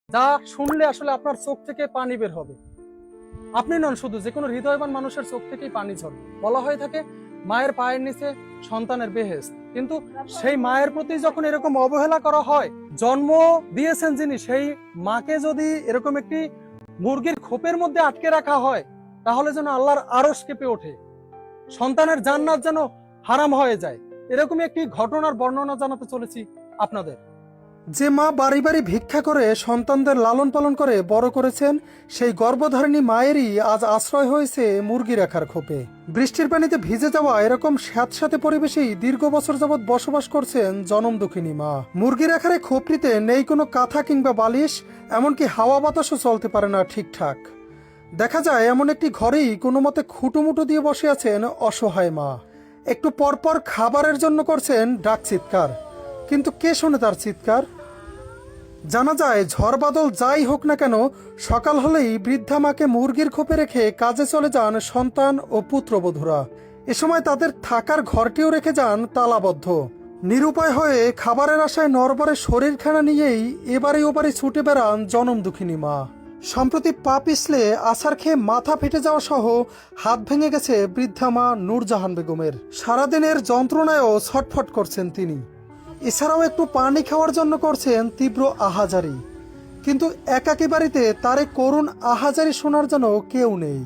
যা শুনলে আসলে আপনার চোখ থেকে পানি বের হবে। আপনি নন, শুধু যে কোনো হৃদয়বান মানুষের চোখ থেকেই পানি ঝরবে। বলা হয়ে থাকে মায়ের পায়ের নিচে সন্তানের বেহেশত, কিন্তু সেই মায়ের প্রতি যখন এরকম অবহেলা করা হয়, জন্ম দিয়েছেন যিনি, সেই মাকে যদি এরকম একটি মুরগির খোপের মধ্যে আটকে রাখা হয়, তাহলে যেন আল্লাহর আরশ কেঁপে ওঠে, সন্তানের জান্নাত যেন হারাম হয়ে যায়। এরকমই একটি ঘটনার বর্ণনা জানাতে চলেছি আপনাদের। যে মা বাড়ি বাড়ি ভিক্ষা করে সন্তানদের লালন পালন করে বড় করেছেন, সেই গর্ভধারিণী মায়েরই আজ আশ্রয় হয়েছে মুরগি রাখার খোপে। বৃষ্টির পানিতে ভিজে যাওয়া এরকম স্যাঁতস্যাঁতে পরিবেশেই দীর্ঘ বছর যাবৎ বসবাস করছেন জনম দুঃখিনী মা। মুরগি রাখার এই খোপটিতে নেই কোনো কাঁথা কিংবা বালিশ, এমনকি হাওয়া বাতাসও চলতে পারে না ঠিকঠাক। দেখা যায় এমন একটি ঘরেই কোনো মতে খুঁটুমুটু দিয়ে বসে আছেন অসহায় মা। একটু পরপর খাবারের জন্য করছেন ডাক চিৎকার, কিন্তু কে শোনে তার চিৎকার? জানা যায় ঝড় বাদল যাই হোক না কেন, সকাল হলেই বৃদ্ধা মাকে মুরগির খোপে রেখে কাজে চলে যান সন্তান ও পুত্রবধূরা। এ সময় তাদের থাকার ঘরটিও রেখে যান তালাবদ্ধ। নিরুপায় হয়ে খাবারের আশায় নরবরে শরীরখানা নিয়েই এবারে ওবারে ছুটে বেড়ান জনম দুঃখিনী মা। সম্প্রতি পা পিছলে আছাড় খেয়ে মাথা ফেটে যাওয়া সহ হাত ভেঙে গেছে বৃদ্ধা মা নূরজাহান বেগমের। সারাদিনের যন্ত্রণায়ও ছটফট করছেন তিনি। এছাড়াও একটু পানি খাওয়ার জন্য করছেন তীব্র আহাজারি, কিন্তু একাকী বাড়িতে তার এই করুণ আহাজারি শোনার জন্য কেউ নেই।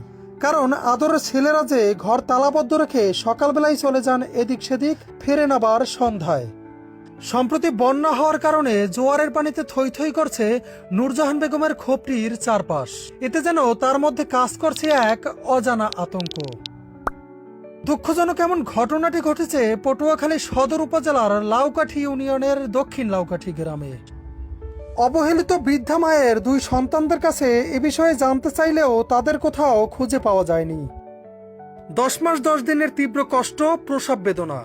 কারণ আদরের ছেলেরা যে ঘর তালাবদ্ধ রেখে সকালবেলায় চলে যান এদিক সেদিক, ফেরেন আবার সন্ধ্যায়। সম্প্রতি বন্যা হওয়ার কারণে জোয়ারের পানিতে থই থই করছে নূরজাহান বেগমের খোপটির চারপাশ। এতে যেন তার মধ্যে কাজ করছে এক অজানা আতঙ্ক। দুঃখজনক এমন ঘটনাটি ঘটেছে পটুয়াখালী সদর উপজেলার লাউকাঠি ইউনিয়নের দক্ষিণ লাউকাঠি গ্রামে। অবহেলিত বৃদ্ধা মায়ের দুই সন্তানদের কাছে এ বিষয়ে জানতে চাইলেও তাদের কোথাও খুঁজে পাওয়া যায়নি। 10 মাস 10 দিনের তীব্র কষ্ট, প্রসব বেদনা,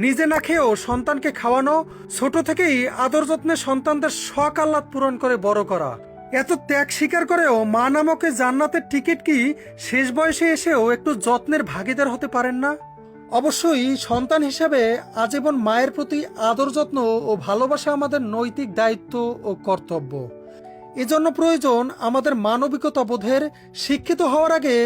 নিজে না খেয়েও সন্তানকে খাওয়ানো, ছোট থেকেই আদর যত্নে সন্তানদের শখ আহ্লাদ পূরণ করে বড় করা, এত ত্যাগ স্বীকার করেও মা নামকে জান্নাতের টিকিট কি শেষ বয়সে এসেও একটু যত্নের ভাগীদার হতে পারেন না? অবশ্যই সন্তান হিসেবে আজীবন মায়ের প্রতি আদর যত্ন ও ভালোবাসা আমাদের নৈতিক দায়িত্ব ও কর্তব্য। এজন্য প্রয়োজন আমাদের মানবিকতা বোধের। শিক্ষিত হওয়ার আগে